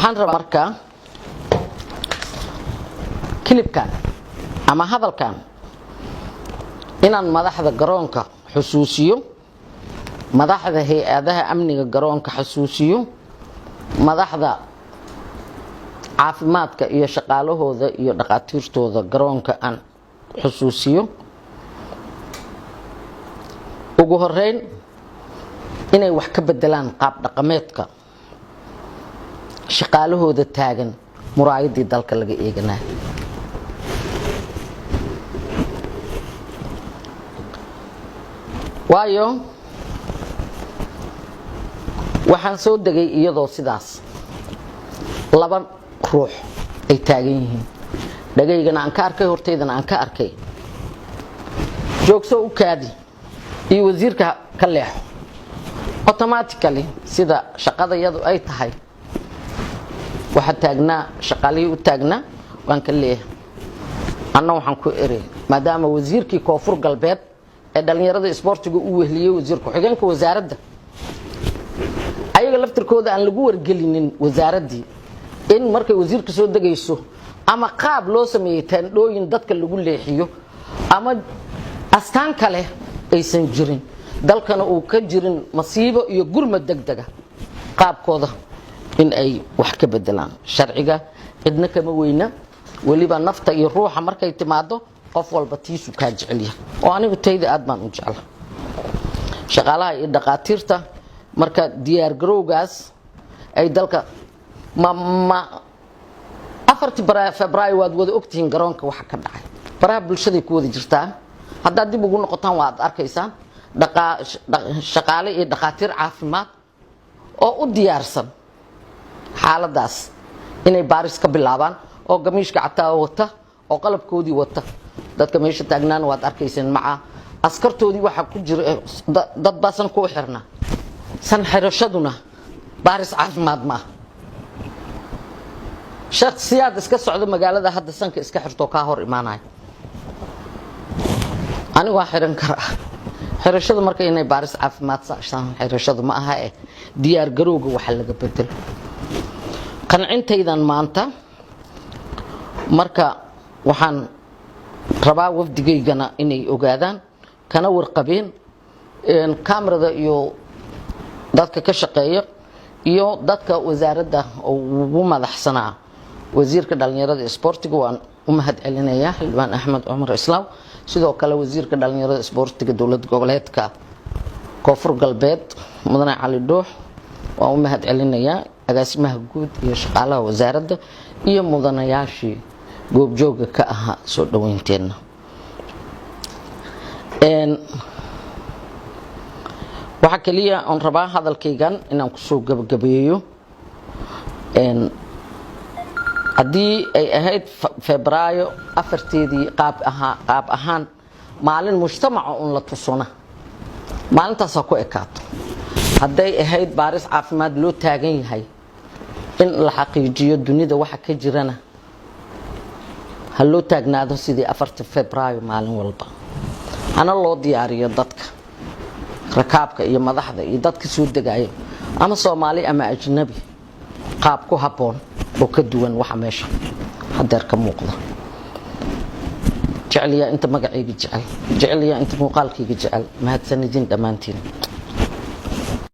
waxaan rabaa marka kilibkan ama hadalkan inaan madaxda garoonka xusuusiyo, madaxda hay'adaha amniga garoonka xusuusiyo, madaxda caafimaadka iyo shaqaalahooda iyo dhaqaatiirtooda garoonka aan xusuusiyo. ugu horeyn inay wax ka bedelaan qaab dhaqameedka shaqaalahooda taagan muraayadii dalka laga eeganaa. waayo waxaan soo degay iyadoo sidaas laba ruux ay taagan yihiin, dhagaygana aan ka arkay, horteydana aan ka arkay. joogso u kaadi iyo wasiirka ka leexo automatically sida shaqadayadu ay tahay waxa taagnaa shaqaalihii u taagnaa waan ka leeyahay. anna waxaan ku eri maadaama wasiirkii koonfur galbeed ee dhalinyarada isboortiga uu wehliyay wasiir ku-xigeenka wasaaradda ayaga laftirkooda aan lagu wargelinin wasaaraddii in markay wasiirka soo degayso ama qaab loo sameeyay taandhooyin dadka lagu leexiyo ama astaan kale aysan jirin, dalkana uu ka jirin masiibo iyo gurmad degdega, qaabkooda in ay wax ka bedelaan. sharciga cidna kama weyna, weliba nafta iyo ruuxa markay timaado qof walba tiisu kaa jecel yahay, oo anigu tayda aad baan u jecla. shaqaalaha iyo dhaqaatiirta marka diyaar garowgaas ay dalka afartii Febraayo waad wada ogtihiin garoonka waxa ka dhacay, baraha bulshada ku wada jirtaa. haddaad dib ugu noqotaan waad arkaysaan shaqaale iyo dhaqaatiir caafimaad oo u diyaarsan xaaladaas inay baaris ka bilaabaan, oo gamiishka cataa wata, oo qalabkoodii wata. dadka meesha taagnaana waad arkayseen maca askartoodii waxa ku jira dad baasan ku xirna. san xirashaduna baaris caafimaad ma aha. shakhsiyaad iska socda magaalada hadda sanka iska xirto ka hor imaanaya. anigu waa xiran karaa. xirashadu marka inay baaris caafimaad saarsan xirashadu ma aha diyaar garowga waxa laga bedelo. qancintaydan maanta marka waxaan rabaa wafdigaygana inay ogaadaan kana warqabeen kamarada iyo dadka ka shaqeeya iyo dadka wasaaradda ugu madaxsanaa wasiirka dhalinyarada isboortiga waan u mahad celinayaa xildhibaan Axmed Cumar Islaaw, sidoo kale wasiirka dhalinyarada isboortiga dowladda goboleedka koonfur galbeed mudane Cali Dhuux waan u mahad celinayaa, agaasimaha guud iyo shaqaalaha wasaaradda iyo mudanayaashii goobjooga ka ahaa soo dhaweynteena. waxa kaliya aan rabaa hadalkaygan inaan ku soo gabagabeeyo haddii ay ahayd Febraayo afarteedii qaab ahaan maalin mujtamaca un la tusona maalintaas ku ekaato. hadday ahayd baaris caafimaad loo taagan yahay in la xaqiijiyo dunida waxa ka jirana ha loo taagnaado sidii 4 Febraayo maalin walba. ana loo diyaariyo dadka rakaabka iyo madaxda iyo dadka soo degaya ama Soomaali ama ajnabi qaab ku haboon oo ka duwan waxa meesha hadeer ka muuqda. jeceliya inta magacayga jecel, jeceliya inta muuqaalkayga jecel. mahadsanidin dhammaantiin.